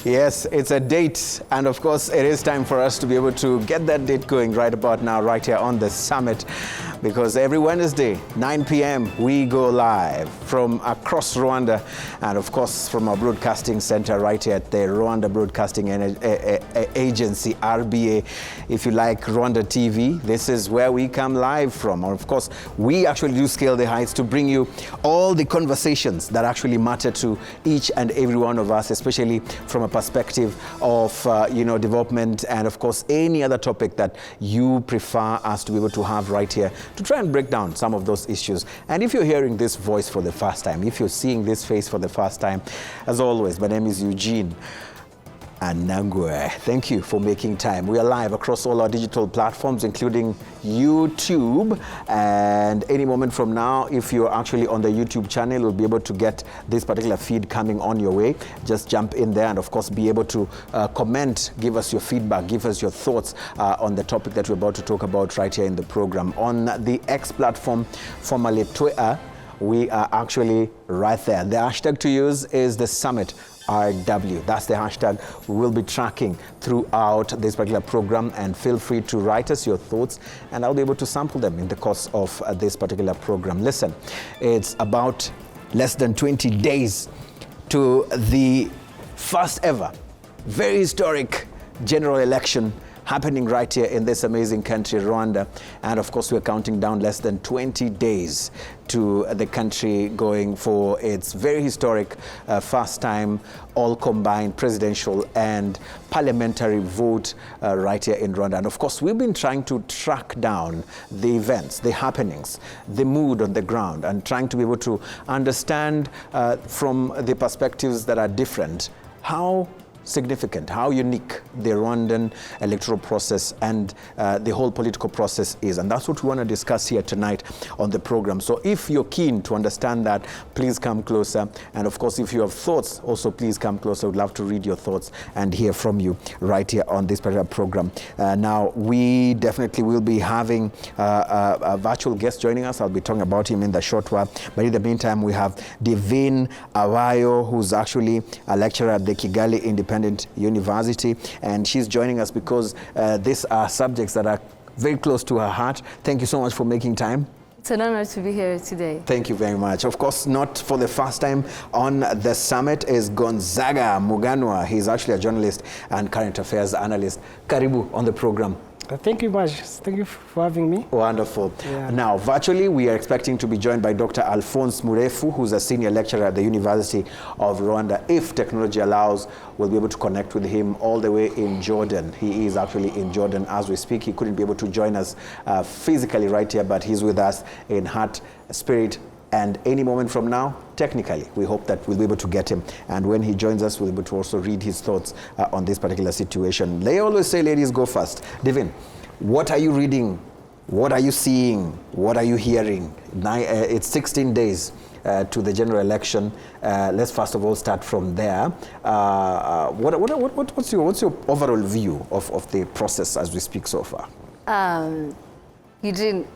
Yes, it's a date, and of course it is time for us to be able to get that date going right about now, right here on the summit, because every Wednesday, 9 p.m., we go live from across Rwanda, and of course from our broadcasting center right here at the Rwanda Broadcasting Agency, RBA. If you like RwandaTV, this is where we come live from. Of course, we actually do scale the heights to bring you all the conversations that actually matter to each and every one of us, especially from a perspective of development, and of course any other topic that you prefer us to be able to have right here to try and break down some of those issues. And if you're hearing this voice for the first time, if you're seeing this face for the first time, as always, my name is Eugene Anangwe. Thank you for making time. We are live across all our digital platforms, including YouTube. And any moment from now, if you're actually on the YouTube channel, you'll be able to get this particular feed coming on your way. Just jump in there and, of course, be able to comment, give us your feedback, give us your thoughts on the topic that we're about to talk about right here in the program. On the X platform, formerly Twitter, we are actually right there. The hashtag to use is the summit. RW. That's the hashtag we will be tracking throughout this particular program, and feel free to write us your thoughts and I'll be able to sample them in the course of this particular program. Listen, it's about less than 20 days to the first ever, very historic general election happening right here in this amazing country, Rwanda. And of course, we're counting down less than 20 days to the country going for its very historic first time all combined presidential and parliamentary vote right here in Rwanda. And of course, we've been trying to track down the events, the happenings, the mood on the ground, and trying to be able to understand from the perspectives that are different, how significant, how unique the Rwandan electoral process and the whole political process is. And that's what we want to discuss here tonight on the program. So if you're keen to understand that, please come closer. And of course, if you have thoughts, also please come closer. We'd love to read your thoughts and hear from you right here on this particular program. Now, we definitely will be having a virtual guest joining us. I'll be talking about him in the short while. But in the meantime, we have Divine Awayo, who's actually a lecturer at the Kigali Independent University, and she's joining us because these are subjects that are very close to her heart. Thank you so much for making time. It's an honor to be here today. Thank you very much. Of course, not for the first time on the summit is Gonzaga Muganwa. He's actually a journalist and current affairs analyst. Karibu on the program. Thank you much. Thank you for having me. Wonderful. Yeah. Now, virtually, we are expecting to be joined by Dr. Alphonse Murefu, who's a senior lecturer at the University of Rwanda. If technology allows, we'll be able to connect with him all the way in Jordan. He is actually in Jordan as we speak. He couldn't be able to join us physically right here, but he's with us in heart, spirit, and any moment from now, technically, we hope that we'll be able to get him. And when he joins us, we'll be able to also read his thoughts on this particular situation. They always say ladies go first. Divin, what are you reading? What are you seeing? What are you hearing? It's 16 days to the general election. Let's first of all start from there. What's your overall view of the process as we speak so far? Eugene,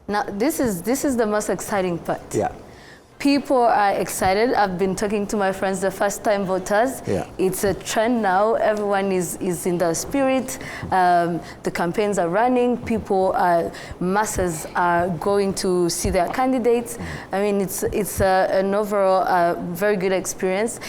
now this is the most exciting part. Yeah. People are excited. I've been talking to my friends, the first-time voters. Yeah. It's a trend now. Everyone is in the spirit. The campaigns are running. Masses are going to see their candidates. I mean, it's an overall very good experience.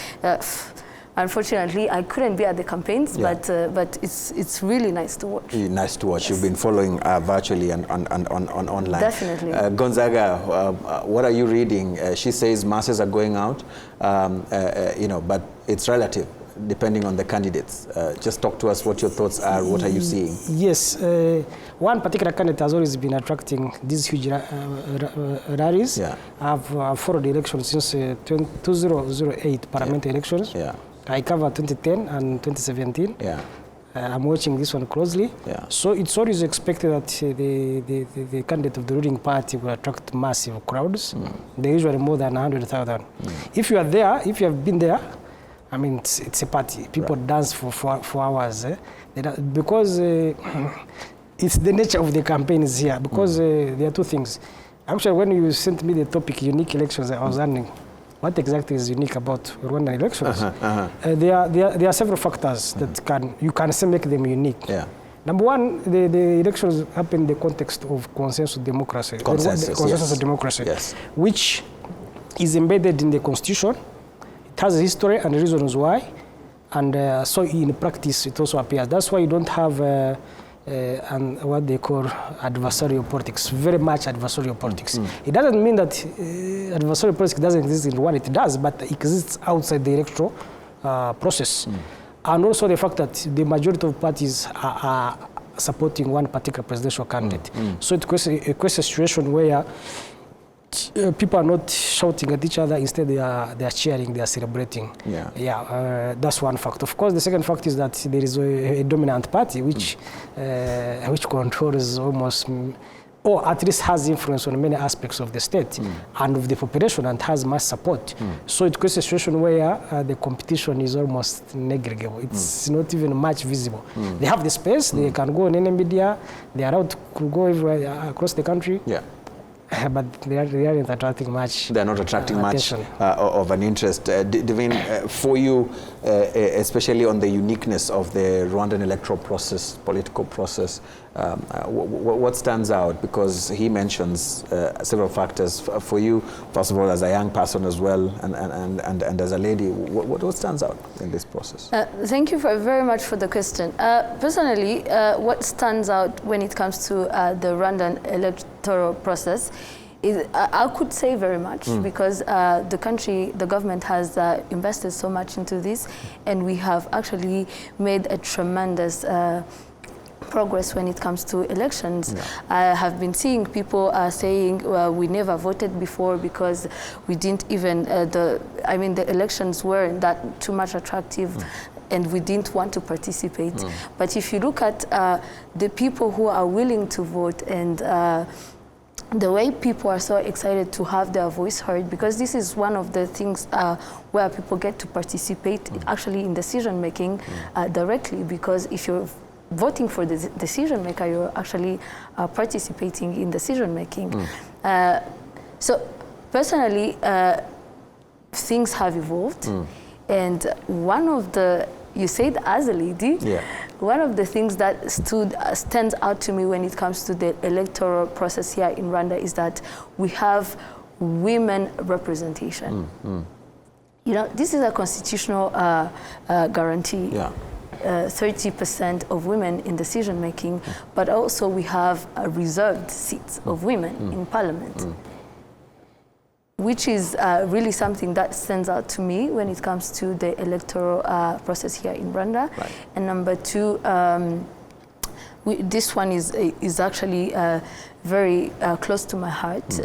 Unfortunately, I couldn't be at the campaigns, yeah. but it's really nice to watch. Nice to watch. Yes. You've been following virtually and on online. Definitely. Gonzaga, what are you reading? She says masses are going out, but it's relative, depending on the candidates. Just talk to us what your thoughts are. What are you seeing? Yes, one particular candidate has always been attracting these huge rallies. Yeah. I've followed the elections since 2008 parliamentary elections. Yeah. I covered 2010 and 2017. Yeah. I'm watching this one closely. Yeah. So it's always expected that the candidate of the ruling party will attract massive crowds. They're usually more than 100,000. If you are there, if you have been there, I mean, it's a party. People dance for hours. Because it's the nature of the campaign is here. Because there are two things. Actually, when you sent me the topic, unique elections, I was wondering, what exactly is unique about Rwandan elections? There are several factors that you can say make them unique. Yeah. Number one, the elections happen in the context of consensus democracy. Consensus of democracy, yes. Which is embedded in the constitution. It has a history and reasons why, and so in practice it also appears. That's why you don't have and what they call adversarial politics, very much adversarial politics. It doesn't mean that adversarial politics doesn't exist in Rwanda, it does, but it exists outside the electoral process. And also the fact that the majority of parties are supporting one particular presidential candidate. So it creates a situation where people are not shouting at each other, instead they are cheering, they are celebrating. That's one fact. Of course, the second fact is that there is a dominant party which controls almost, or at least has influence on many aspects of the state and of the population, and has mass support. So it creates a situation where the competition is almost negligible. It's not even much visible. They have the space, they can go on any media, they are allowed to go everywhere across the country. But they aren't attracting much. They're not attracting much attention. Of an interest. Devin, for you, especially on the uniqueness of the Rwandan electoral process, political process, what stands out? Because he mentions several factors. For you, first of all, as a young person as well, and as a lady, what stands out in this process? Thank you very much for the question. Personally, what stands out when it comes to the Rwandan electoral process is, I could say very much, because the government has invested so much into this, and we have actually made a tremendous progress when it comes to elections. I have been seeing people saying we never voted before because we didn't even, the elections weren't that too much attractive, and we didn't want to participate. But if you look at the people who are willing to vote, and the way people are so excited to have their voice heard, because this is one of the things where people get to participate actually in decision making directly, because if you're voting for the decision maker, you're actually participating in decision making. So personally, things have evolved, and one of the, you said as a lady, one of the things that stands out to me when it comes to the electoral process here in Rwanda is that we have women representation. You know, this is a constitutional guarantee. 30% of women in decision making, but also we have reserved seats of women in parliament, which is really something that stands out to me when it comes to the electoral process here in Rwanda. And number two, this one is actually very close to my heart.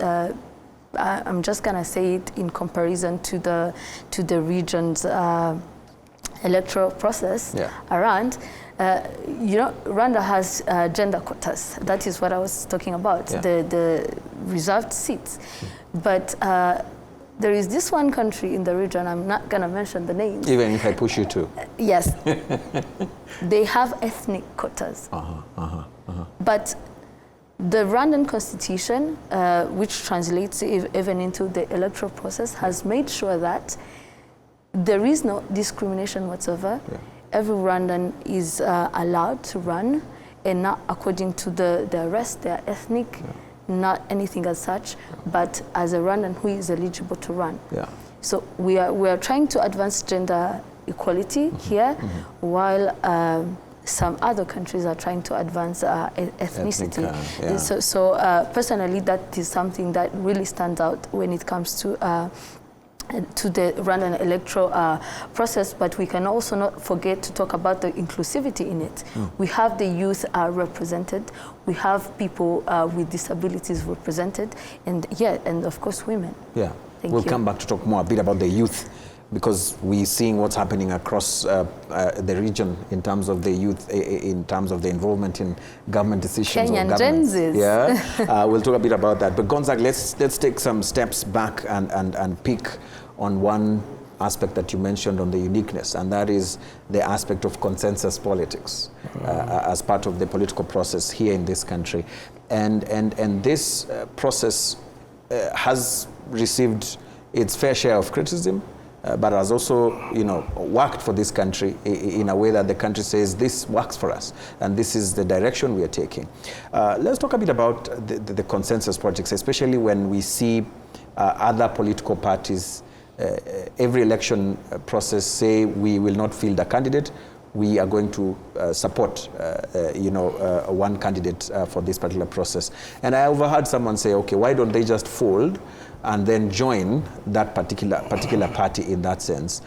I'm just gonna say it in comparison to the region's electoral process around. You know, Rwanda has gender quotas. That is what I was talking about, the reserved seats. But there is this one country in the region, I'm not going to mention the name. Even if I push you to. Yes. They have ethnic quotas. But the Rwandan constitution, which translates even into the electoral process, has made sure that there is no discrimination whatsoever. Every Rwandan is allowed to run, and not according to the rest, their ethnic, not anything as such, but as a Rwandan who is eligible to run. So we are trying to advance gender equality here, while some other countries are trying to advance ethnicity. So personally, that is something that really stands out when it comes to the Rwandan electoral process, but we can also not forget to talk about the inclusivity in it. We have the youth represented, we have people with disabilities represented, and and of course women. We'll come back to talk more a bit about the youth, because we're seeing what's happening across the region in terms of the youth, in terms of the involvement in government decisions. Kenyan Gen Zs. We'll talk a bit about that. But Gonzag, let's take some steps back and pick on one aspect that you mentioned on the uniqueness, and that is the aspect of consensus politics as part of the political process here in this country. And this process has received its fair share of criticism, but has also, worked for this country in a way that the country says this works for us, and this is the direction we are taking. Let's talk a bit about the consensus politics, especially when we see other political parties every election process say we will not field a candidate. We are going to support, one candidate for this particular process. And I overheard someone say, okay, why don't they just fold and then join that particular party in that sense?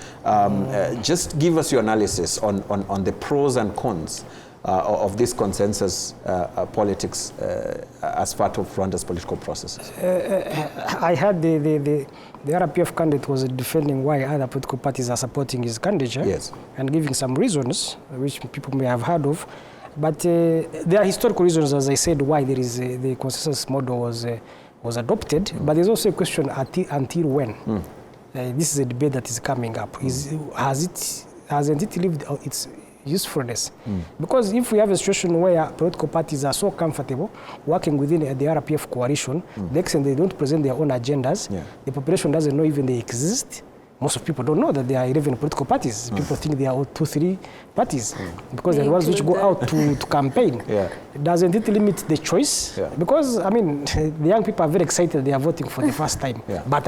Just give us your analysis on the pros and cons of this consensus politics as part of Rwanda's political process. I heard the RPF candidate was defending why other political parties are supporting his candidature, yes, and giving some reasons which people may have heard of. But there are historical reasons, as I said, why there is the consensus model was adopted. But there's also a question until when. This is a debate that is coming up. Hasn't it lived its usefulness? Because if we have a situation where political parties are so comfortable working within the RPF coalition, the extent they don't present their own agendas, the population doesn't know even they exist. Most of people don't know that there are 11 political parties. People think there are 2-3 parties because they're the ones which go out to campaign. Doesn't it limit the choice? Because, I mean, the young people are very excited they are voting for the first time. But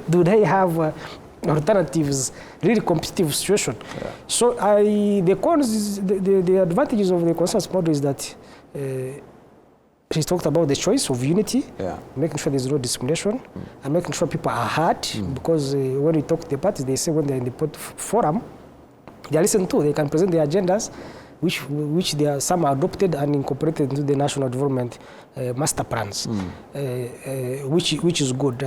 do they have alternatives, really competitive situation? So the advantages of the consensus model is that he talked about the choice of unity, making sure there's no discrimination, and making sure people are heard, because when we talk to the parties, they say when they're in the forum, they are listened to, they can present their agendas, which some are adopted and incorporated into the national development master plans, which is good.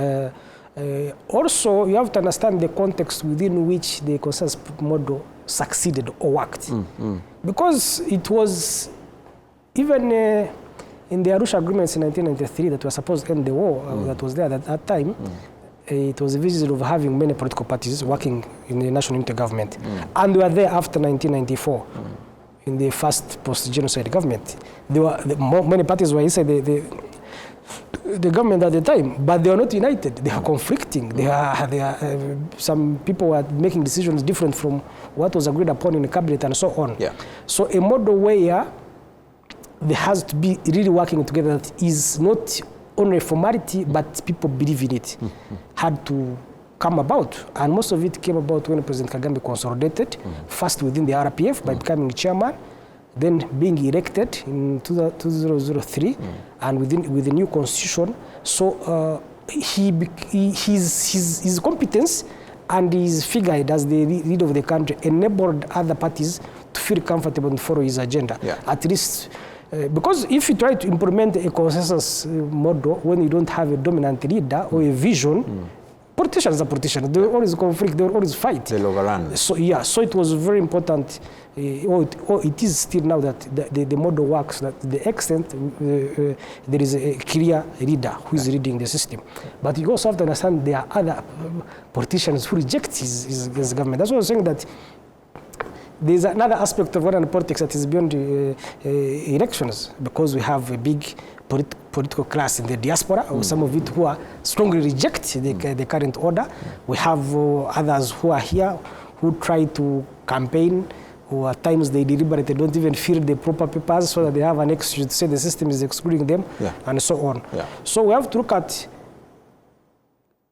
Also, you have to understand the context within which the consensus model succeeded or worked. Because it was even in the Arusha agreements in 1993 that were supposed to end the war that was there at that time, it was a vision of having many political parties working in the national unity government. And they were there after 1994 in the first post-genocide government. There were many parties were inside the government at the time, but they were not united. They are conflicting. Some people were making decisions different from what was agreed upon in the cabinet and so on. So a model where there has to be really working together that is not only a formality, but people believe in it, had to come about. And most of it came about when President Kagame consolidated, first within the RPF by becoming chairman, then being elected in 2003, and with the new constitution. So his competence and his figure as the leader of the country enabled other parties to feel comfortable and follow his agenda. At least, because if you try to implement a consensus model when you don't have a dominant leader or a vision, politicians are politicians. They will always conflict. They will always fight. They'll overrun. So so it was very important. It is still now that the model works. That to the extent there is a clear leader who is leading the system. But you also have to understand there are other politicians who reject his government. That's why I was saying that there's another aspect of Rwandan politics that is beyond elections, because we have a big political class in the diaspora, or some of it who are strongly reject the current order. We have others who are here who try to campaign, or at times they deliberate, they don't even fill the proper papers so that they have an excuse to say the system is excluding them, and so on. So we have to look at,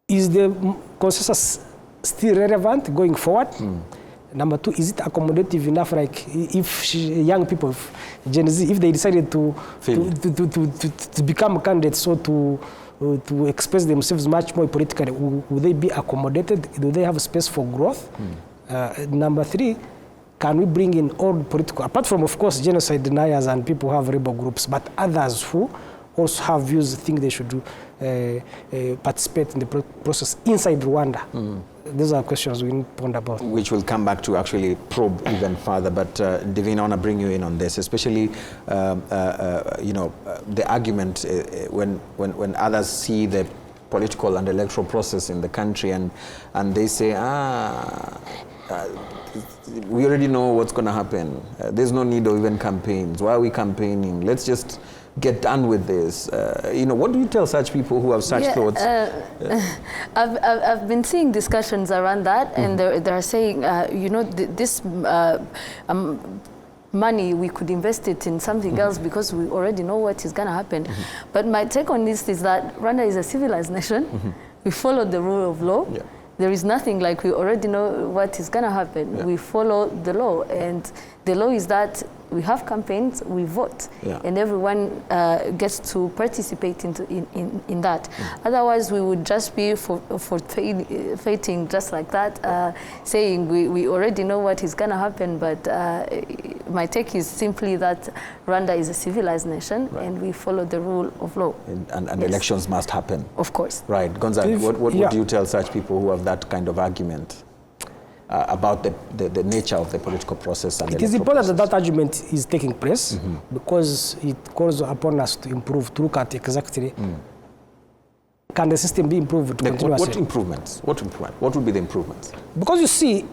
is the consensus still relevant going forward? Number two, is it accommodative enough? Like if young people, Gen Z, if they decided to become candidates or to express themselves much more politically, will they be accommodated? Do they have space for growth? Number three, can we bring in all political, apart from, of course, genocide deniers and people who have rebel groups, but others who also have views, think they should participate in the process inside Rwanda? These are questions we need to ponder about. Which we'll come back to actually probe even further. But Divine, I want to bring you in on this, especially the argument when others see the political and electoral process in the country and they say, we already know what's going to happen. There's no need of even campaigns. Why are we campaigning? Let's just get done with this? You know, what do you tell such people who have such thoughts? I've been seeing discussions around that, and they're saying, you know, this money, we could invest it in something else because we already know what is going to happen. But my take on this is that Rwanda is a civilized nation. We follow the rule of law. Yeah. There is nothing like we already know what is going to happen. Yeah. We follow the law, and the law is that we have campaigns, we vote, and everyone gets to participate in that. Otherwise, we would just be fighting just like that, saying we already know what is going to happen. But my take is simply that Rwanda is a civilized nation, and we follow the rule of law. And elections must happen. Of course. Right. Gonzaga, what would you tell such people who have that kind of argument? About the nature of the political process. And it is important that that argument is taking place because it calls upon us to improve, to look at exactly can the system be improved continuously. What improvements? What would be the improvements? Because you see,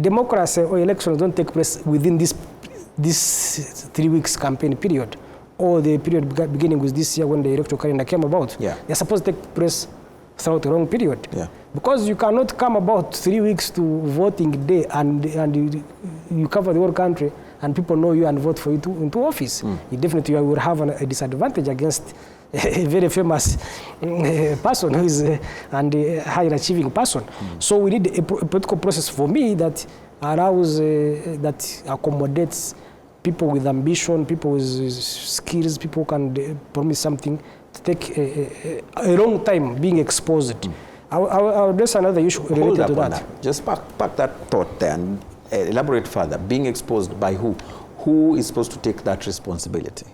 democracy or elections don't take place within this 3 weeks campaign period or the period beginning with this year when the electoral calendar came about. Yeah. They're supposed to take place throughout a long period. Yeah. Because you cannot come about 3 weeks to voting day and you cover the whole country and people know you and vote for you into office. You definitely will have a disadvantage against a very famous person who is and a high achieving person. So we need a political process for me that allows, that accommodates people with ambition, people with skills, people who can promise something to take a long time being exposed. I'll address another issue related to that. Just pack that thought there and elaborate further. Being exposed by who? Who is supposed to take that responsibility?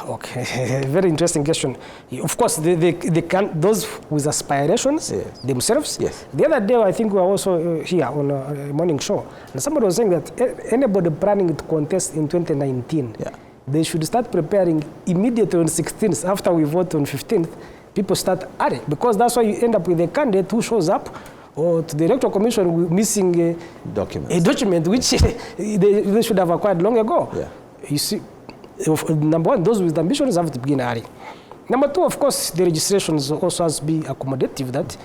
Okay, very interesting question. Of course, they can, those with aspirations themselves. Yes. The other day, I think we were also here on a morning show, and somebody was saying that anybody planning to contest in 2019, they should start preparing immediately on 16th, after we vote on 15th, people start early, because that's why you end up with a candidate who shows up or to the electoral commission missing a document which they should have acquired long ago. Yeah. You see, number one, those with ambitions have to begin early. Number two, of course, the registrations also has to be accommodative, that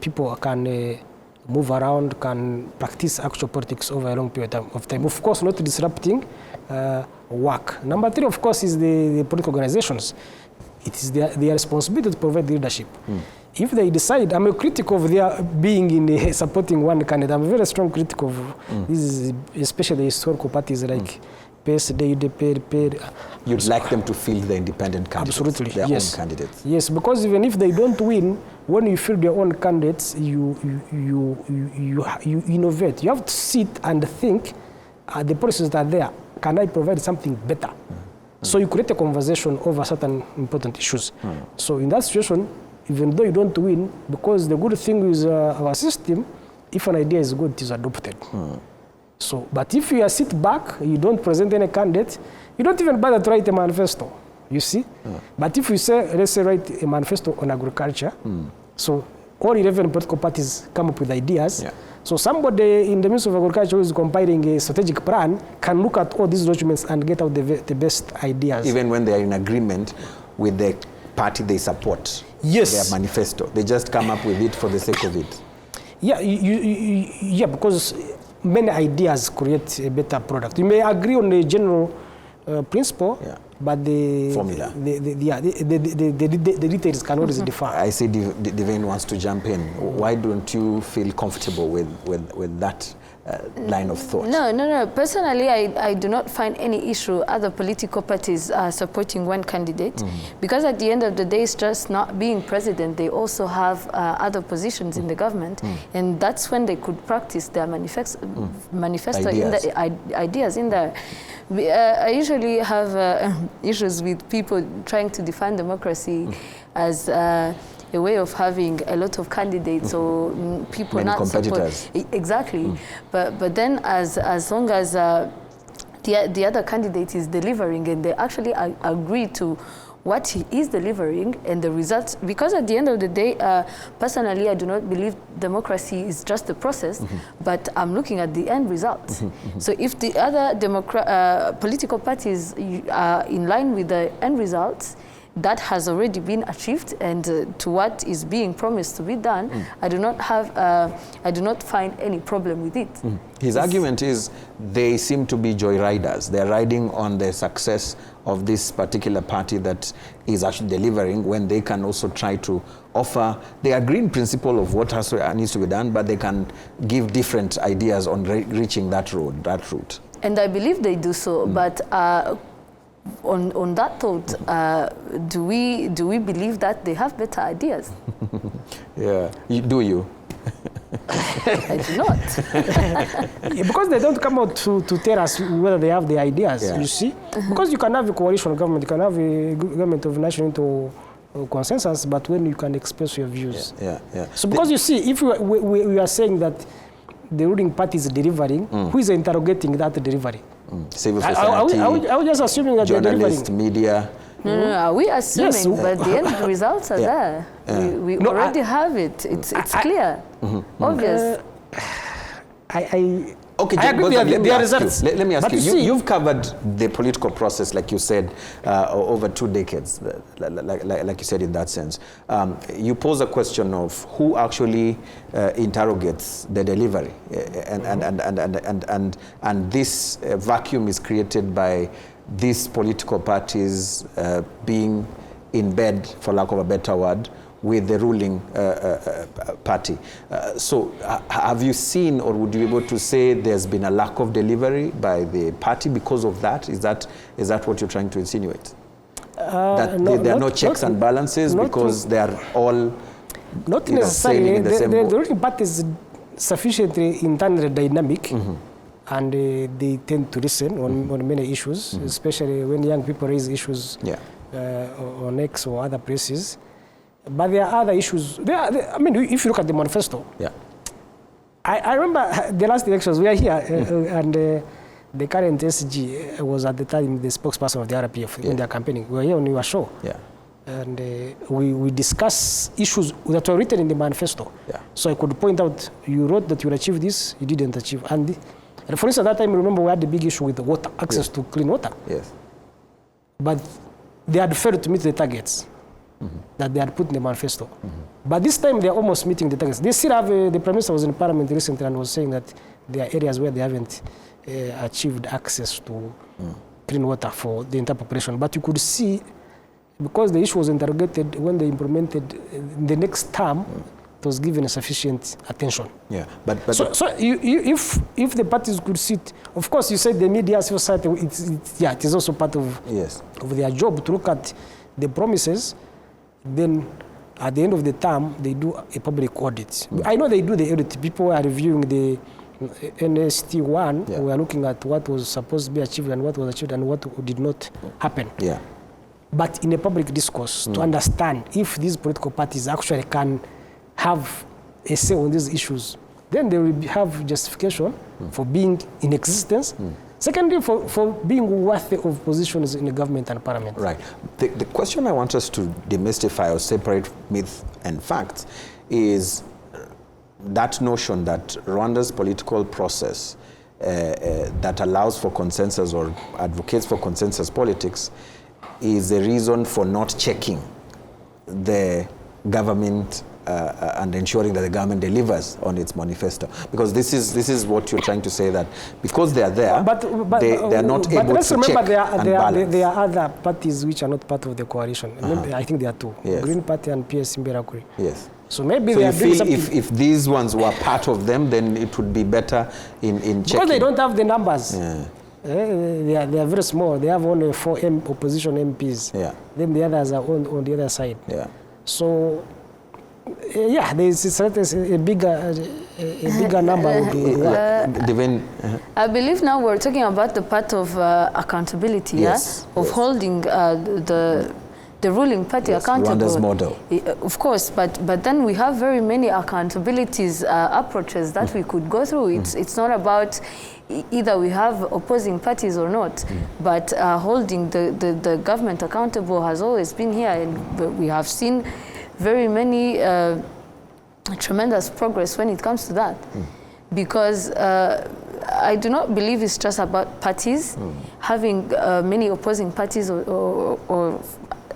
people can move around, can practice actual politics over a long period of time. Of course, not disrupting work. Number three, of course, is the political organizations. It is their responsibility to provide leadership. If they decide, I'm a critic of their being in supporting one candidate. I'm a very strong critic of this, is especially historical parties like PSD, UDP. You'd like them to field the independent candidates, absolutely, their own candidates. Yes, because even if they don't win, when you field your own candidates, you innovate. You have to sit and think, the policies that are there, can I provide something better? So you create a conversation over certain important issues. So in that situation, even though you don't win, because the good thing with our system, if an idea is good, it is adopted. So, but if you sit back, you don't present any candidate, you don't even bother to write a manifesto, you see? But if you say, let's say, write a manifesto on agriculture, so all 11 political parties come up with ideas. So somebody in the Ministry of Agriculture who is compiling a strategic plan can look at all these documents and get out the best ideas. Even when they are in agreement with the party they support, their manifesto, they just come up with it for the sake of it. Yeah, because many ideas create a better product. You may agree on the general principle, but the formula, the details can always differ. I see Divine wants to jump in. Why don't you feel comfortable with that line of thought? No. Personally, I do not find any issue other political parties supporting one candidate, because at the end of the day, it's just not being president. They also have other positions in the government, and that's when they could practice their manifesto ideas in there. I usually have issues with people trying to define democracy as a way of having a lot of candidates or people many not competitors. Exactly. But then as long as the other candidate is delivering and they actually agree to what he is delivering and the results. Because at the end of the day, personally, I do not believe democracy is just a process, but I'm looking at the end results. So if the other political parties are in line with the end results, that has already been achieved, and to what is being promised to be done, I do not find any problem with it. His argument is they seem to be joyriders. They're riding on the success of this particular party that is actually delivering, when they can also try to offer, they agree in principle of what needs to be done, but they can give different ideas on reaching that route. And I believe they do so, but on that thought, do we believe that they have better ideas? Yeah, do you? I do not. Because they don't come out to tell us whether they have the ideas, you see? Because you can have a coalition government, you can have a government of national consensus, but when you can express your views. So because you see, if we are saying that the ruling party is delivering, who is interrogating that delivery? Civil society, I was just assuming that journalists, media. No, we assuming, yes, but the end results are there. We already have it. It's clear, obvious. Okay, I agree. Let me ask you. You've covered the political process, like you said, over 2 decades, like you said in that sense. You pose a question of who actually interrogates the delivery, and this vacuum is created by these political parties being in bed, for lack of a better word, with the ruling party. So have you seen, or would you be able to say there's been a lack of delivery by the party because of that? Is that what you're trying to insinuate? That there are no checks and balances because they are all not necessarily. The ruling party is sufficiently internally dynamic, and they tend to listen on many issues, especially when young people raise issues on X or other places. But there are other issues. I mean, if you look at the manifesto, I remember the last elections, we are here, and the current SG was at the time the spokesperson of the RPF in their campaigning. We were here on your show. And we discuss issues that were written in the manifesto. So I could point out, you wrote that you will achieve this, you didn't achieve. And for instance, at that time, remember, we had the big issue with the water, access to clean water. But they had failed to meet the targets that they had put in the manifesto. But this time they are almost meeting the targets. They still have, the Prime Minister was in Parliament recently and was saying that there are areas where they haven't achieved access to clean water for the entire population. But you could see, because the issue was interrogated, when they implemented the next term, it was given sufficient attention. So if the parties could sit, of course you said the media, civil society, it is also part of their job to look at the promises. Then at the end of the term, they do a public audit. I know they do the audit. People are reviewing the NST1. We are looking at what was supposed to be achieved and what was achieved and what did not happen. But in a public discourse, to understand if these political parties actually can have a say on these issues, then they will have justification for being in existence. Secondly, for being worthy of positions in the government and parliament. Right. The question I want us to demystify or separate myth and facts is that notion that Rwanda's political process that allows for consensus or advocates for consensus politics is the reason for not checking the government and ensuring that the government delivers on its manifesto, because this is what you're trying to say, that because they are there, they are not able to check and balance. There are other parties which are not part of the coalition. I think there are two: Green Party and PS Imberakuri. So maybe so you feel if these ones were part of them, then it would be better in checking. Because they don't have the numbers. They are very small. They have only 4 opposition MPs. Then the others are on the other side. So. There is a bigger number. I believe now we're talking about the part of accountability, of holding the ruling party accountable. Rwanda's model. Of course, but then we have very many accountabilities approaches that we could go through. It's not about either we have opposing parties or not, but holding the government accountable has always been here, and we have seen very many tremendous progress when it comes to that. Because I do not believe it's just about parties, having many opposing parties or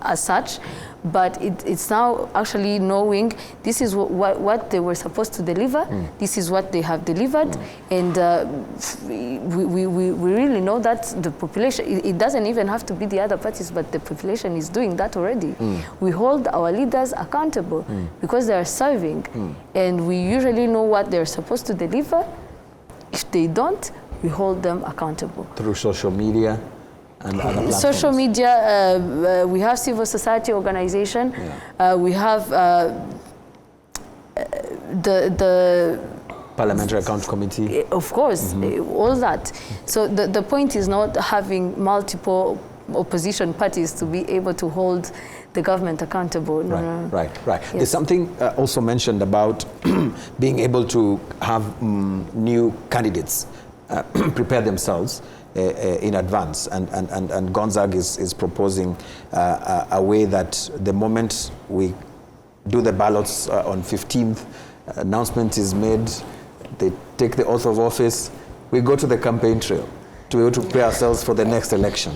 as such, but it's now actually knowing this is what they were supposed to deliver, this is what they have delivered, and we really know that the population, it doesn't even have to be the other parties, but the population is doing that already. We hold our leaders accountable because they are serving, and we usually know what they're supposed to deliver. If they don't, we hold them accountable. Through social media and other platforms. Social media, we have civil society organization, we have the Parliamentary Account Committee. Of course, all that. So the point is not having multiple opposition parties to be able to hold the government accountable. Right. Yes. There's something also mentioned about being able to have new candidates prepare themselves in advance, and Gonzag is proposing a way that the moment we do the ballots on 15th, announcement is made, they take the oath of office, we go to the campaign trail to be able to prepare ourselves for the next election.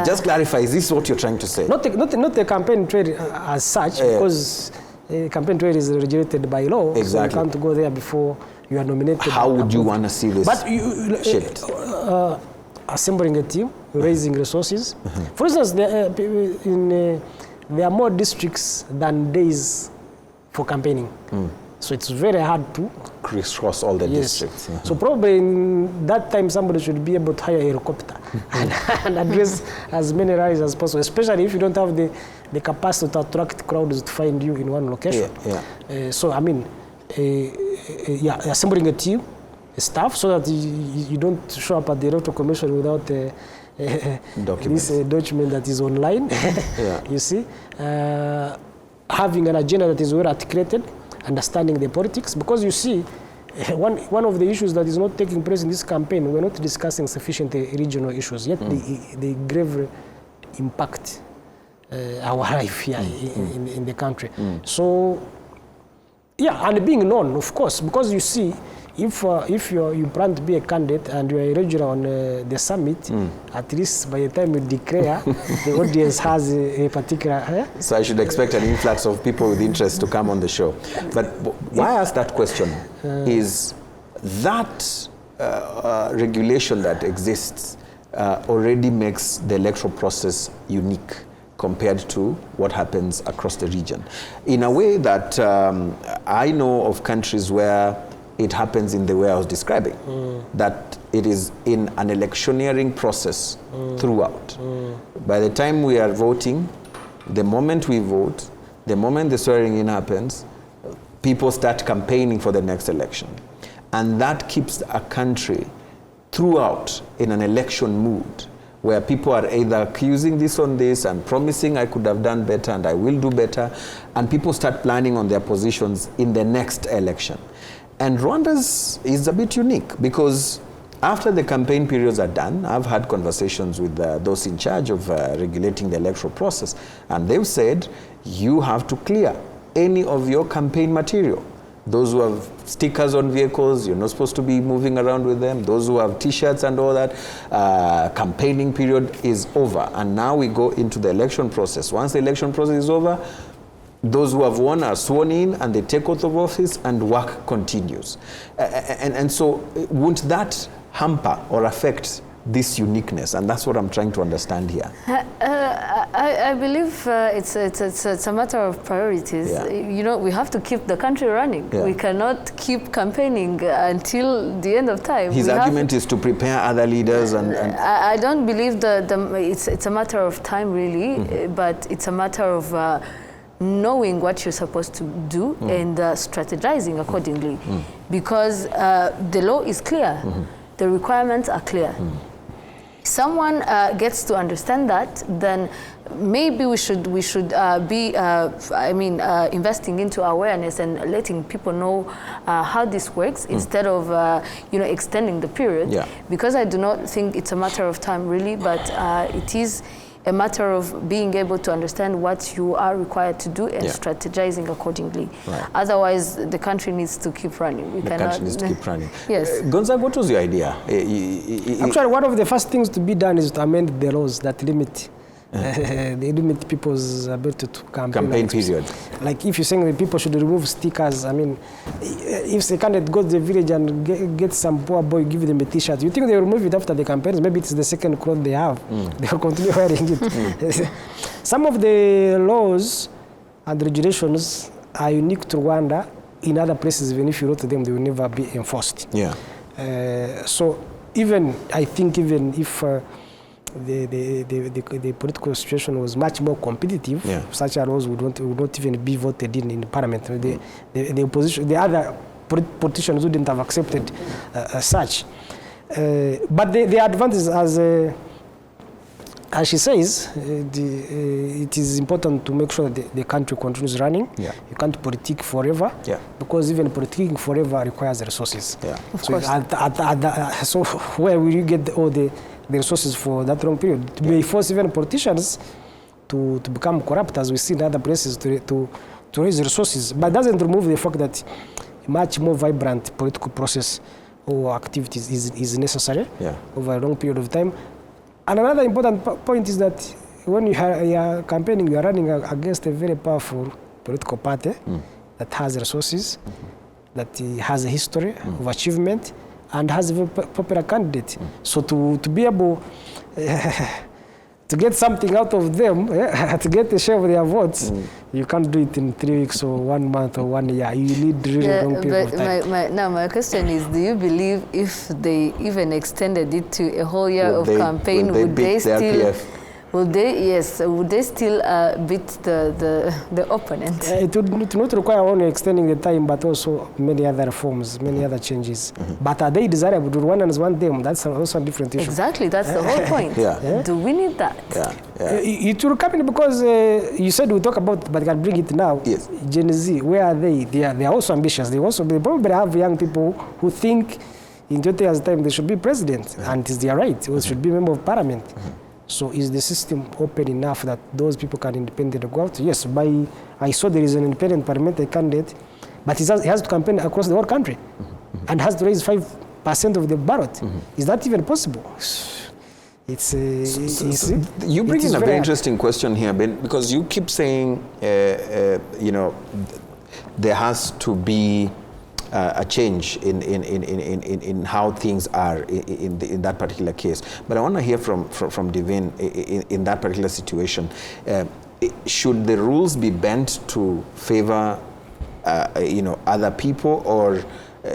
Just clarify, is this what you're trying to say? Not the campaign trail as such, because campaign trail is regulated by law, exactly. So you can't go there before you are nominated. How would you want to see this shaped? Assembling a team, raising resources. For instance, there are more districts than days for campaigning. So it's very hard to crisscross all the districts. So probably in that time somebody should be able to hire a helicopter and address as many rallies as possible, especially if you don't have the capacity to attract crowds to find you in one location. So I mean, assembling a team, staff, so that you don't show up at the electoral commission without this document that is online. You see, having an agenda that is well articulated, understanding the politics, because you see, one of the issues that is not taking place in this campaign, we're not discussing sufficiently regional issues, yet they gravely impact our life here in the country. So, and being known, of course, because you see, if you plan to be a candidate and you are a regular on the summit, at least by the time you declare, the audience has a particular... So I should expect an influx of people with interest to come on the show. But why I ask that question is that regulation that exists already makes the electoral process unique compared to what happens across the region. In a way that I know of countries where it happens in the way I was describing, that it is in an electioneering process throughout. By the time we are voting, the moment we vote, the moment the swearing in happens, people start campaigning for the next election. And that keeps a country throughout in an election mood, where people are either accusing this on this and promising I could have done better and I will do better, and people start planning on their positions in the next election. And Rwanda's is a bit unique because after the campaign periods are done, I've had conversations with those in charge of regulating the electoral process, and they've said you have to clear any of your campaign material. Those who have stickers on vehicles, you're not supposed to be moving around with them. Those who have t-shirts and all that, campaigning period is over. And now we go into the election process. Once the election process is over, those who have won are sworn in and they take oath of office and work continues. And so won't that hamper or affect this uniqueness? And that's what I'm trying to understand here. I believe it's a matter of priorities. You know, we have to keep the country running. We cannot keep campaigning until the end of time. His argument is to prepare other leaders and I don't believe it's a matter of time really, but it's a matter of knowing what you're supposed to do and strategizing accordingly. Because the law is clear, the requirements are clear. someone gets to understand that, then maybe we should be investing into awareness and letting people know how this works instead of extending the period. Yeah. Because I do not think it's a matter of time really, but it is a matter of being able to understand what you are required to do and strategizing accordingly. Right. Otherwise, the country needs to keep running. The country needs to keep running. Yes. Gonzaga, what was your idea? Actually, one of the first things to be done is to amend the laws that limit they limit people's ability to campaign period. Like if you're saying that people should remove stickers, I mean, if the candidate goes to the village and gets some poor boy, give them a t-shirt, you think they will remove it after the campaigns? Maybe it's the second cloth they have. They will continue wearing it. Some of the laws and regulations are unique to Rwanda. In other places, even if you wrote to them, they will never be enforced. Yeah. So I think even if the political situation was much more competitive, such laws would not even be voted in parliament. The opposition, the other politicians wouldn't have accepted such. But the advantage, as she says, it is important to make sure that the country continues running. Yeah. You can't politic forever, because even politicking forever requires resources. Yeah. Of course. So where will you get all the resources for that long period? To be force even politicians to become corrupt, as we see in other places, to raise resources. But it doesn't remove the fact that a much more vibrant political process or activities is necessary over a long period of time. And another important point is that when you are campaigning, you are running against a very powerful political party that has resources, that has a history of achievement, and has a very popular candidate. So to be able to get something out of them, to get a share of their votes, you can't do it in 3 weeks or 1 month or 1 year. You need really long period of time. Now my question is, do you believe if they even extended it to a whole year of campaign, would they still beat the opponent? It would not require only extending the time, but also many other reforms, many other changes. But are they desirable? Do Rwandans want them? That's also a different issue. Exactly, that's the whole point. Do we need that? It will come in because you said we'll talk about, but I can bring it now. Yes. Gen Z, where are they? They are also ambitious. They probably have young people who think in 20 years' time they should be president, and it is their right. Or should be member of parliament. So is the system open enough that those people can independently go out? Yes, I saw there is an independent parliamentary candidate, but he has to campaign across the whole country and has to raise 5% of the ballot. Is that even possible? You bring in a very interesting question here, Ben, because you keep saying, there has to be a change in how things are in that particular case. But I want to hear from Divine in that particular situation. Should the rules be bent to favor other people, or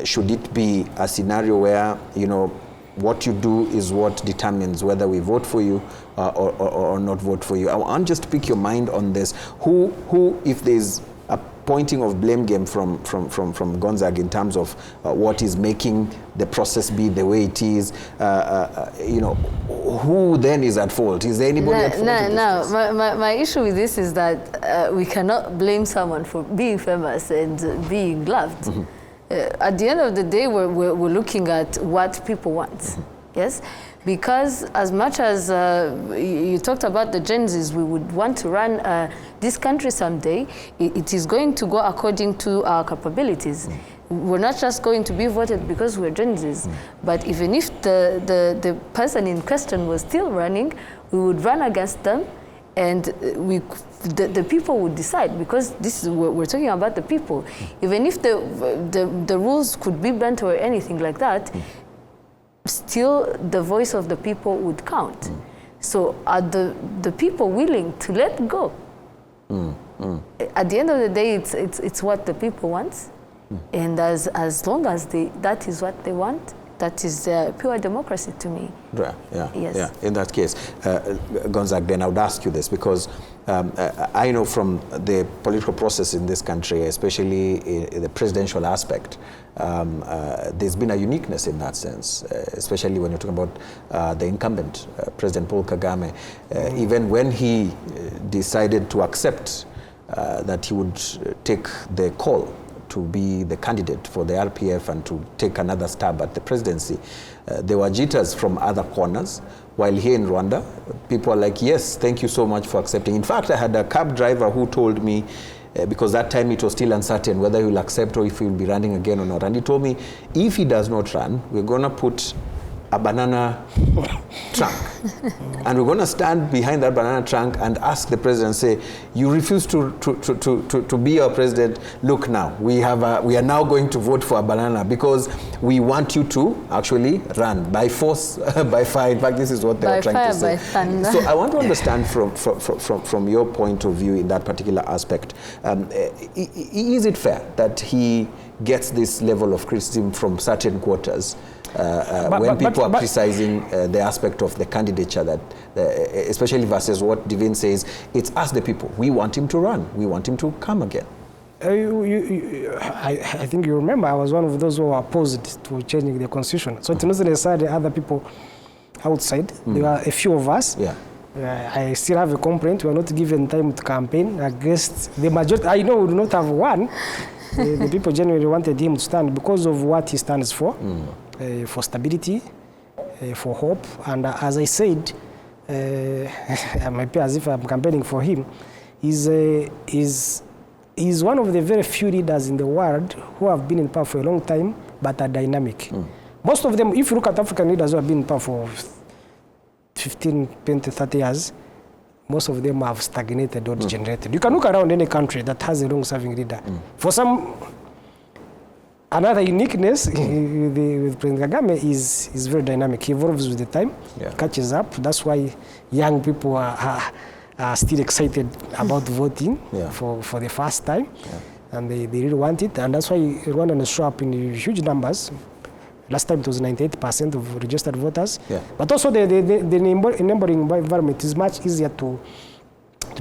should it be a scenario where what you do is what determines whether we vote for you or not vote for you? I want just to pick your mind on this. Who if there's a pointing of blame game from Gonzaga in terms of what is making the process be the way it is, who then is at fault? Is there anybody at fault? My issue with this is that we cannot blame someone for being famous and being loved. At the end of the day, we're looking at what people want. Yes? Because as much as you talked about the Gen Zs, we would want to run this country someday, it is going to go according to our capabilities. We're not just going to be voted because we're Gen Zs, but even if the person in question was still running, we would run against them, and the people would decide, because this is we're talking about the people. Even if the rules could be bent or anything like that, still the voice of the people would count. So are the people willing to let go? At the end of the day, it's what the people want, and as long as that is what they want, that is pure democracy to me. Right. Yeah. Yes. Yeah. In that case, Gonzague, then I would ask you this because I know from the political process in this country, especially in the presidential aspect, there's been a uniqueness in that sense, especially when you're talking about the incumbent, President Paul Kagame. Even when he decided to accept that he would take the call to be the candidate for the RPF and to take another stab at the presidency, there were jitters from other corners. While here in Rwanda, people are like, yes, thank you so much for accepting. In fact, I had a cab driver who told me, because that time it was still uncertain whether he will accept or if he will be running again or not. And he told me, if he does not run, we're going to put a banana trunk. And we're going to stand behind that banana trunk and ask the president, say, you refuse to be our president. Look now, we are now going to vote for a banana because we want you to actually run by force, by fire. In fact, this is what they are trying to say. So I want to understand from your point of view in that particular aspect, is it fair that he gets this level of criticism from certain quarters when people are criticizing the aspect of the candidature, that especially versus what Divine says, it's us the people. We want him to run. We want him to come again. I think you remember I was one of those who were opposed to changing the constitution. So it's not necessarily other people outside. There are a few of us. Yeah. I still have a complaint. We are not given time to campaign against the majority. I know we do not have one. The people genuinely wanted him to stand because of what he stands for stability, for hope. And as I said, I might appear as if I'm campaigning for him, is one of the very few leaders in the world who have been in power for a long time, but are dynamic. Most of them, if you look at African leaders who have been in power for 15, 20, 30 years, most of them have stagnated or degenerated. You can look around any country that has a long-serving leader. For some, another uniqueness with President Kagame is very dynamic. He evolves with the time, catches up. That's why young people are still excited about voting for the first time. And they really want it. And that's why Rwandans show up in huge numbers. Last time it was 98% of registered voters. But also the neighboring environment is much easier to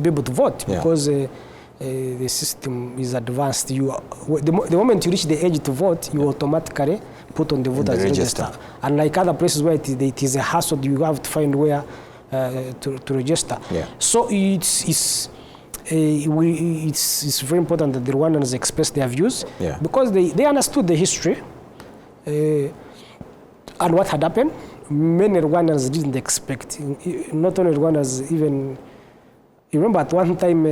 be able to vote because the system is advanced. The moment you reach the age to vote, you automatically put on the voters register. Unlike other places where it is a hassle, you have to find where to register. So it's very important that the Rwandans express their views because they understood the history and what had happened. Many Rwandans didn't expect. Not only Rwandans, even you remember at one time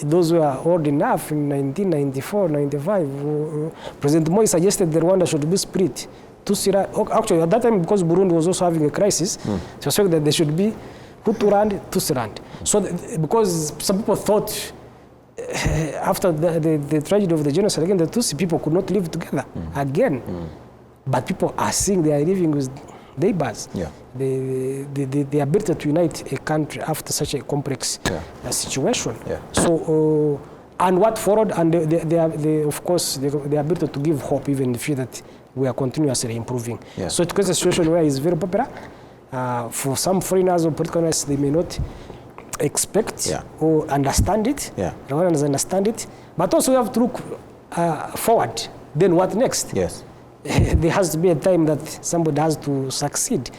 those who are old enough in 1994, 95, President Moi suggested that Rwanda should be split. Actually, at that time, because Burundi was also having a crisis, it was said that there should be Hutu-land, Tutsi-land. So, because some people thought after the tragedy of the genocide, again, the Tutsi people could not live together again. But people are seeing they are living with neighbors. The ability to unite a country after such a complex situation. So, and what followed, and of course, the ability to give hope, even the fear that we are continuously improving. So it creates a situation where it's very popular. For some foreigners or political analysts, they may not expect or understand it. Rwandans understand it. But also you have to look forward. Then what next? There has to be a time that somebody has to succeed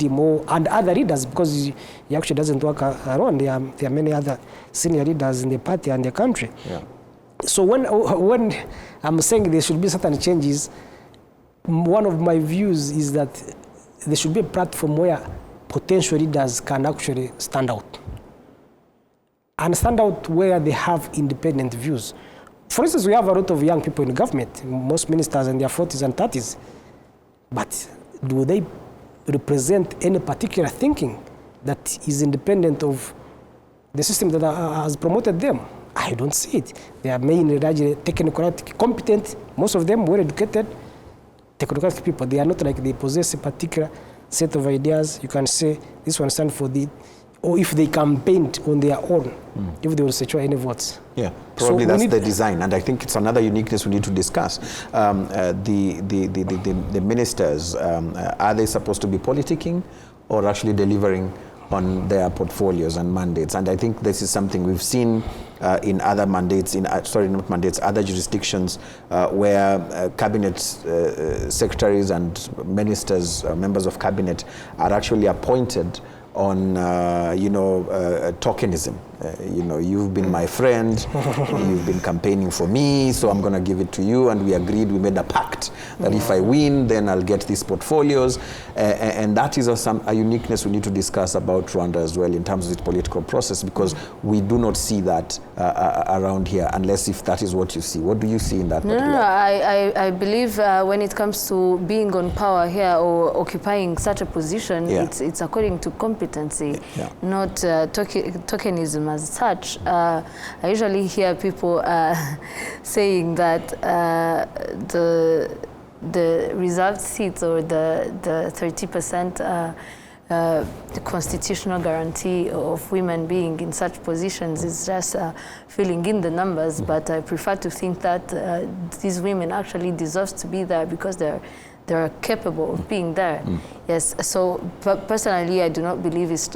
him and other leaders, because he actually doesn't work alone. There are many other senior leaders in the party and the country. So when I'm saying there should be certain changes, one of my views is that there should be a platform where potential leaders can actually stand out. And stand out where they have independent views. For instance, we have a lot of young people in government, most ministers in their 40s and 30s. But do they represent any particular thinking that is independent of the system that has promoted them? I don't see it. They are mainly largely technocratic, competent, most of them well-educated, technocratic people. They are not like they possess a particular set of ideas. You can say this one stands for or if they campaigned on their own, if they will secure any votes. Yeah, probably So that's the design, and I think it's another uniqueness we need to discuss. The ministers, are they supposed to be politicking or actually delivering on their portfolios and mandates? And I think this is something we've seen in other mandates, other jurisdictions where cabinet secretaries and ministers, members of cabinet are actually appointed on, tokenism. You've been my friend, you've been campaigning for me, so I'm going to give it to you. And we agreed, we made a pact that if I win, then I'll get these portfolios. And that is a uniqueness we need to discuss about Rwanda as well in terms of its political process, because we do not see that around here, unless if that is what you see. What do you see in that? No, I believe when it comes to being on power here or occupying such a position, it's according to competency, not tokenism as such. I usually hear people saying that the reserved seats or the 30% the constitutional guarantee of women being in such positions is just filling in the numbers, but I prefer to think that these women actually deserve to be there because they're capable of being there. Yes, so personally I do not believe it's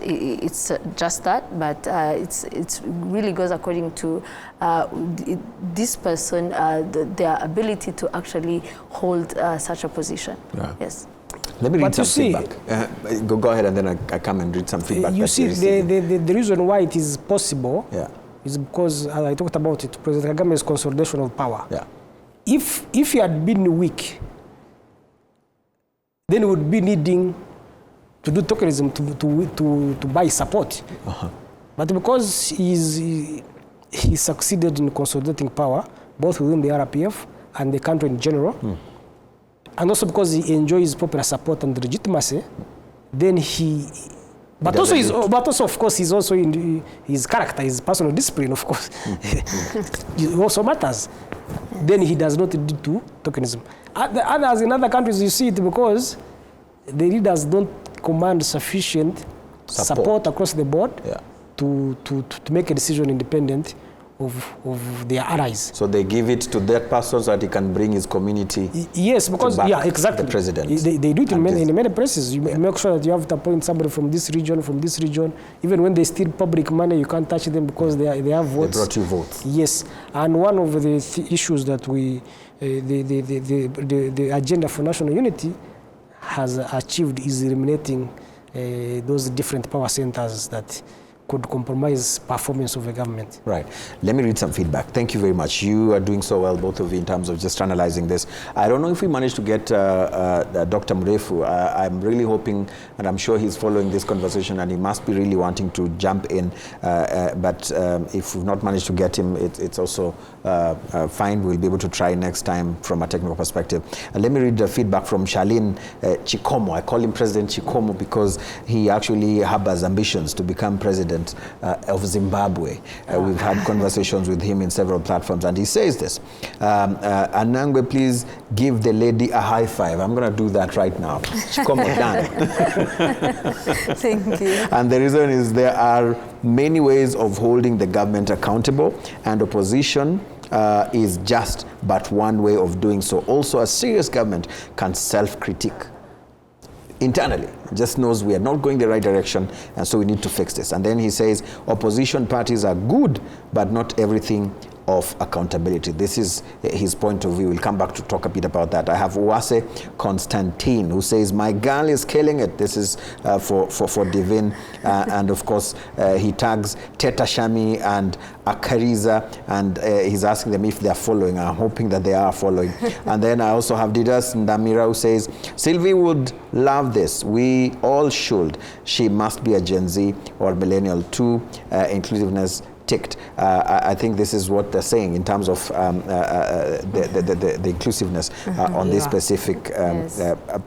just that, but it really goes according to this person, their ability to actually hold such a position. Yes. Let me read some feedback. Go ahead, and then I come and read some feedback. You see, the reason why it is possible is because, as I talked about it, President Kagame's consolidation of power. If he had been weak, then he would be needing to do tokenism to buy support. But because he succeeded in consolidating power, both within the RPF and the country in general, and also because he enjoys popular support and legitimacy, then but also of course he's also in his character, his personal discipline, of course, it also matters. Then he does not need to tokenism. Others in other countries, you see it because the leaders don't command sufficient support across the board to make a decision independent of their allies. So they give it to that person so that he can bring his community. Yes, because exactly. The president. They do it in many places. You make sure that you have to appoint somebody from this region. Even when they steal public money, you can't touch them because they have votes. They brought you votes. Yes, and one of the issues that the agenda for national unity has achieved is eliminating those different power centers that could compromise performance of the government. Right. Let me read some feedback. Thank you very much. You are doing so well, both of you, in terms of just analyzing this. I don't know if we managed to get Dr. Mrefu. I'm really hoping, and I'm sure he's following this conversation, and he must be really wanting to jump in. But if we've not managed to get him, it's also fine. We'll be able to try next time from a technical perspective. Let me read the feedback from Charlene Chikomo. I call him President Chikomo because he actually harbors ambitions to become president of Zimbabwe. We've had conversations with him in several platforms, and he says this. Anangwe, please give the lady a high five. I'm going to do that right now. Chikomo, done. Thank you. And the reason is there are many ways of holding the government accountable, and opposition is just but one way of doing so. Also, a serious government can self-critique internally, just knows we are not going the right direction, and so we need to fix this. And then he says opposition parties are good, but not everything of accountability. This is his point of view. We'll come back to talk a bit about that. I have Uwase Constantine, who says, my girl is killing it. This is for Divine. And of course, he tags Teta Shami and Akariza, and he's asking them if they're following. I'm hoping that they are following. And then I also have Didas Ndamira, who says, Sylvie would love this. We all should. She must be a Gen Z or millennial too. Inclusiveness ticked. I think this is what they're saying in terms of the inclusiveness on this specific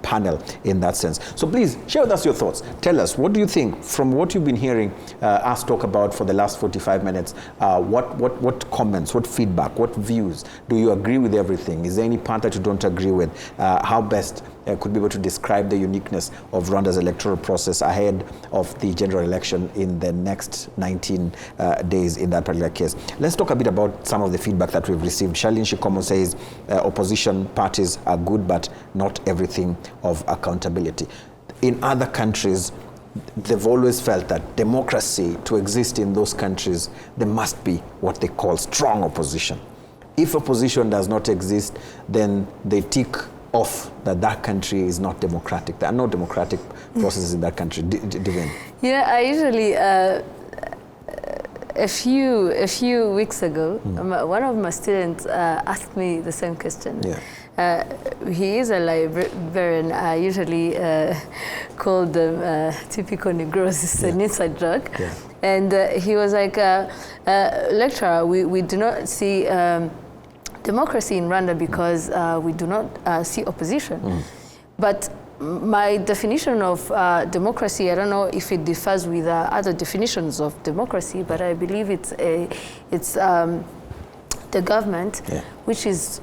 panel in that sense. So please share with us your thoughts. Tell us, what do you think from what you've been hearing us talk about for the last 45 minutes? What comments, what feedback, what views? Do you agree with everything? Is there any part that you don't agree with? How best could be able to describe the uniqueness of Rwanda's electoral process ahead of the general election in the next 19 days in that particular case. Let's talk a bit about some of the feedback that we've received. Charlene Shikomo says opposition parties are good, but not everything of accountability. In other countries, they've always felt that democracy, to exist in those countries, there must be what they call strong opposition. If opposition does not exist, then they tick off that that country is not democratic. There are no democratic processes in that country. Divine. Yeah, I usually, a few weeks ago, one of my students asked me the same question. Yeah. He is a librarian. I usually call them typical Negroes. It's an inside joke. Yeah. And he was like, lecturer, we do not see democracy in Rwanda because we do not see opposition. But my definition of democracy, I don't know if it differs with other definitions of democracy, but I believe it's the government, which is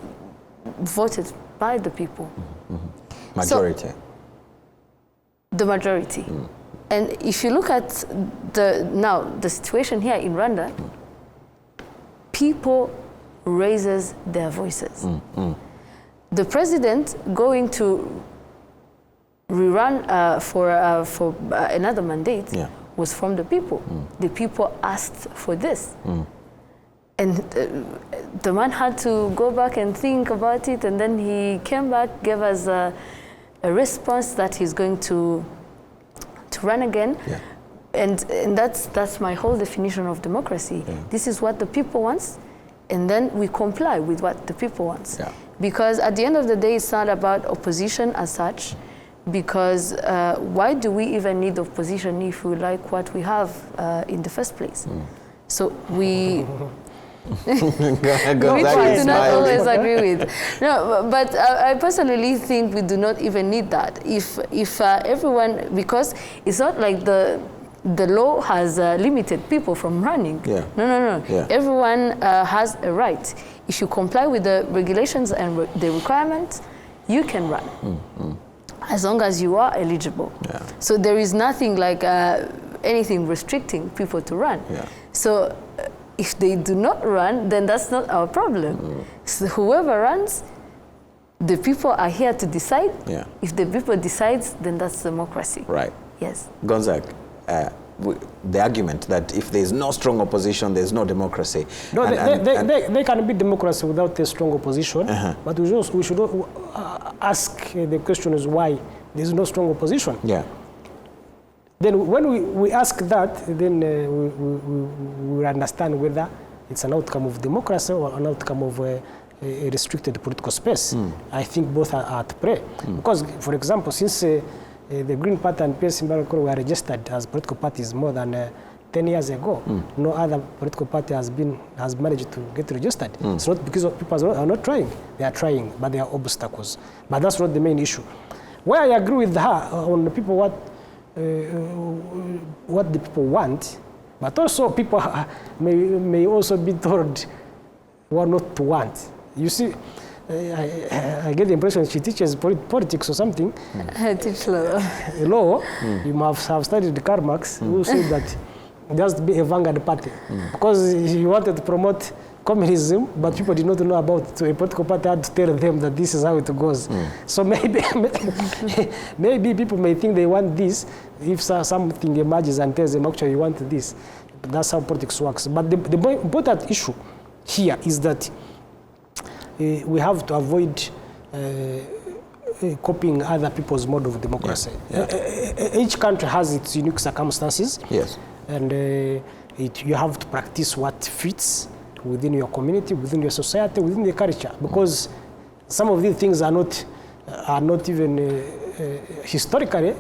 voted by the people. Majority. So, the majority. And if you look at the situation here in Rwanda, people raises their voices. The president going to rerun for another mandate was from the people. The people asked for this. And the man had to go back and think about it, and then he came back, gave us a response that he's going to run again. And that's my whole definition of democracy. This is what the people wants, and then we comply with what the people wants. Because at the end of the day, it's not about opposition as such, because why do we even need opposition if we like what we have in the first place? So we... which we do not always agree with. No, but I personally think we do not even need that. If everyone, because it's not like the law has limited people from running. No. Everyone has a right. If you comply with the regulations and the requirements, you can run, as long as you are eligible. So there is nothing like anything restricting people to run. So if they do not run, then that's not our problem. So whoever runs, the people are here to decide. If the people decides, then that's democracy. Right. Yes. Gonzague, the argument that if there is no strong opposition, there is no democracy. No, there can be democracy without a strong opposition, but we should ask the question is why there is no strong opposition. Then when we ask that, then we understand whether it's an outcome of democracy or an outcome of a restricted political space. I think both are at play. Because, for example, since the Green Party and PS were registered as political parties more than 10 years ago, no other political party has managed to get registered. It's not because people are not trying. They are trying, but there are obstacles. But that's not the main issue. Where I agree with her on the people what the people want, but also people may also be told what not to want. You see, I get the impression she teaches politics or something. I teach law. Law, you must have studied Karl Marx, who said that there has to be a vanguard party. Because he wanted to promote communism, but people did not know about it. So a political party had to tell them that this is how it goes. So maybe people may think they want this if something emerges and tells them actually you want this. That's how politics works. But the more important issue here is that we have to avoid copying other people's mode of democracy. Each country has its unique circumstances. And you have to practice what fits within your community, within your society, within the culture, because some of these things are not even historically.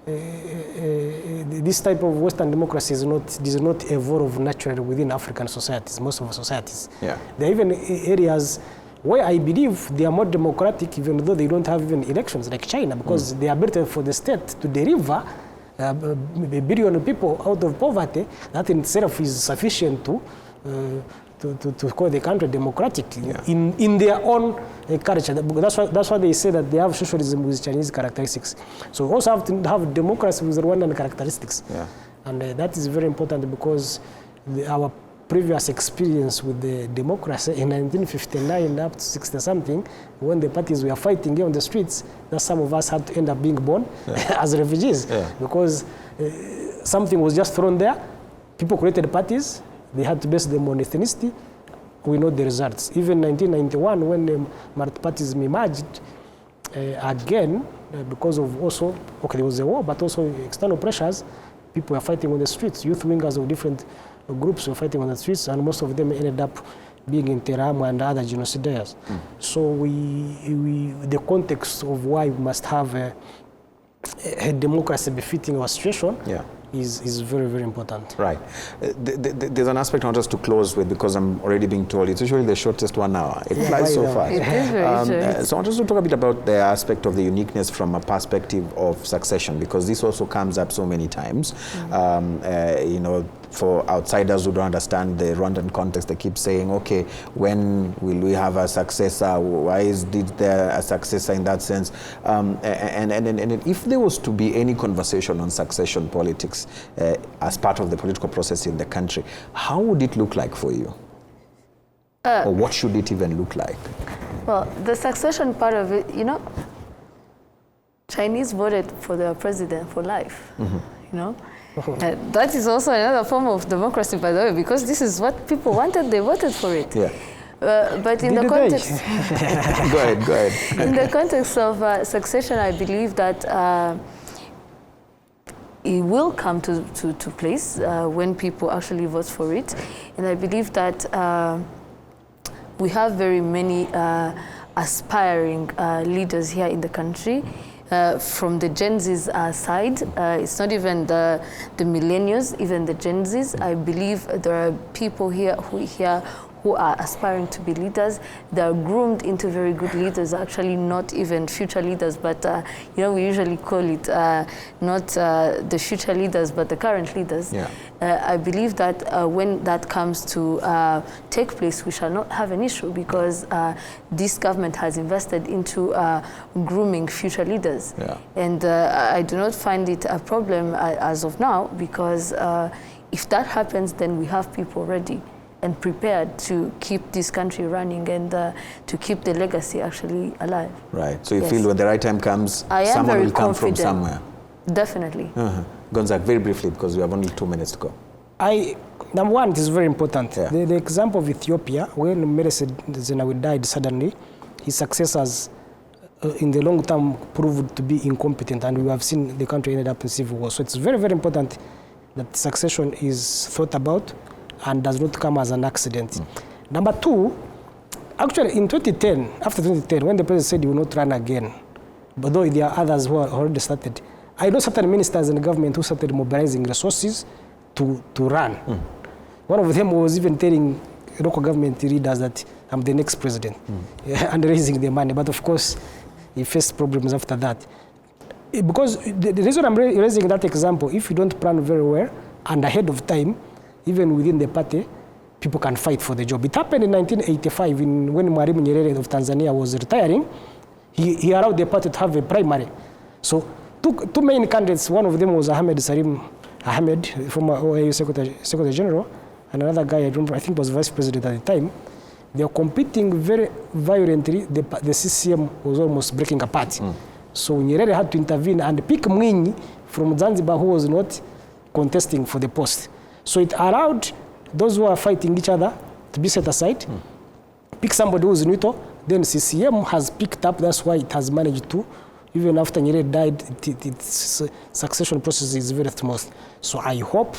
This type of Western democracy does not evolve naturally within African societies, most of our societies. There are even areas where I believe they are more democratic, even though they don't have even elections, like China, because they are better for the state to deliver a billion people out of poverty. That in itself is sufficient to to call the country democratic in their own culture. That's why they say that they have socialism with Chinese characteristics. So we also have to have democracy with Rwandan characteristics. Yeah. And that is very important because our previous experience with the democracy in 1959 up to 60-something, when the parties were fighting here on the streets, that some of us had to end up being born as refugees because something was just thrown there. People created parties. They had to base them on ethnicity. We know the results. Even 1991, when the multi-parties emerged again, because of also, there was a war, but also external pressures, people were fighting on the streets. Youth wingers of different groups were fighting on the streets, and most of them ended up being in Teramo and other genocidaires. So the context of why we must have a democracy befitting our situation is very, very important. Right. There's an aspect I want us to close with because I'm already being told it's usually the shortest 1 hour. It flies so fast. It is very short. So I want us to talk a bit about the aspect of the uniqueness from a perspective of succession, because this also comes up so many times. You know, for outsiders who don't understand the Rwandan context, they keep saying, okay, when will we have a successor? Why is there a successor in that sense? And if there was to be any conversation on succession politics as part of the political process in the country, how would it look like for you? Or what should it even look like? Well, the succession part of it, you know, Chinese voted for their president for life, you know. That is also another form of democracy, by the way, because this is what people wanted, they voted for it. Yeah. But in the context... Go ahead. In the context of succession, I believe that it will come to place when people actually vote for it. And I believe that we have very many aspiring leaders here in the country. From the Gen Z's side, it's not even the millennials, even the Gen Z's. I believe there are people here who are aspiring to be leaders. They are groomed into very good leaders, actually not even future leaders, but you know, we usually call it not the future leaders, but the current leaders. Yeah. I believe that when that comes to take place, we shall not have an issue because this government has invested into grooming future leaders. Yeah. And I do not find it a problem as of now because if that happens, then we have people ready and prepared to keep this country running and to keep the legacy actually alive. Right. So you feel when the right time comes, someone will come from somewhere? Definitely. Gonzag, very briefly, because we have only 2 minutes to go. Number one, it is very important. Yeah. The example of Ethiopia, when Meles Zenawi died suddenly, his successors in the long term proved to be incompetent, and we have seen the country ended up in civil war. So it's very, very important that succession is thought about and does not come as an accident. Number two, actually in 2010, after 2010, when the president said he will not run again, but though there are others who are already started, I know certain ministers in the government who started mobilizing resources to run. One of them was even telling local government leaders that I'm the next president and raising the money. But of course, he faced problems after that. Because the reason I'm raising that example, if you don't plan very well and ahead of time, even within the party, people can fight for the job. It happened in 1985 when Mwalimu Nyerere of Tanzania was retiring. He allowed the party to have a primary. So two main candidates, one of them was Ahmed Salim Ahmed, former OAU Secretary General, and another guy, I think was Vice President at the time. They were competing very violently. The CCM was almost breaking apart. So Nyerere had to intervene and pick Mwinyi from Zanzibar, who was not contesting for the post. So it allowed those who are fighting each other to be set aside, pick somebody who is neutral. Then CCM has picked up, that's why it has managed to, even after Nyerere died, its succession process is very smooth. So I hope,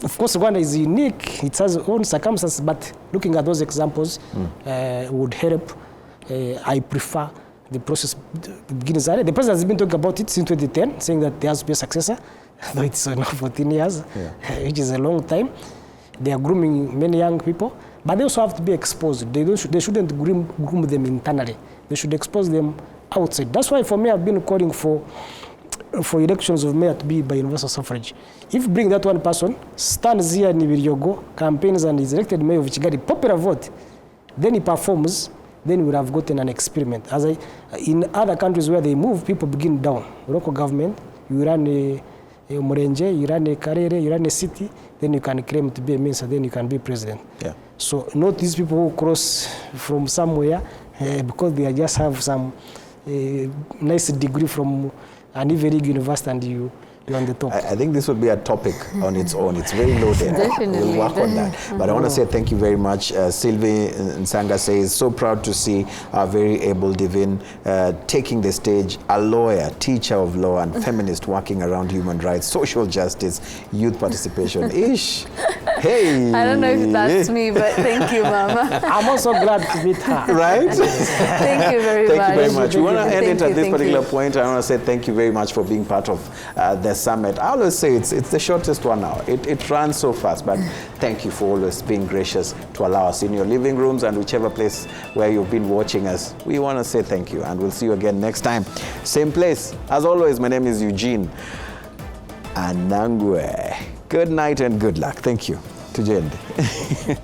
of course, Rwanda is unique, it has its own circumstances, but looking at those examples would help. I prefer the process begins early. The president has been talking about it since 2010, saying that there has to be a successor, though it's now 14 years, which is a long time. They are grooming many young people, but they also have to be exposed. They shouldn't groom them internally. They should expose them outside. That's why for me I've been calling for for elections of mayor to be by universal suffrage. If you bring that one person, stands here in Biryogo, campaigns and is elected mayor of Kigali, popular vote, then he performs, then we'll have gotten an experiment. In other countries where they move, people begin down. Local government, you run a Murenje, you run a Karere, you run a city, then you can claim to be a minister, then you can be president. Yeah. So not these people who cross from somewhere because they just have some nice degree from an Ivy League university and you're on the top. I think this would be a topic on its own. It's very loaded. Definitely. We'll work on that. But I want to say thank you very much. Sylvie Nsanga says, so proud to see our very able Divine taking the stage, a lawyer, teacher of law and feminist working around human rights, social justice, youth participation. Ish. Hey. I don't know if that's me, but thank you, Mama. I'm also glad to meet her. Right? Thank you very much. Thank you very much. We want to end it at this particular you. point. I want to say thank you very much for being part of the summit. I always say it's the shortest one now. It runs so fast, but thank you for always being gracious to allow us in your living rooms and whichever place where you've been watching us. We want to say thank you, and we'll see you again next time. Same place. As always, my name is Eugene Anangwe. Good night and good luck. Thank you. Tujende.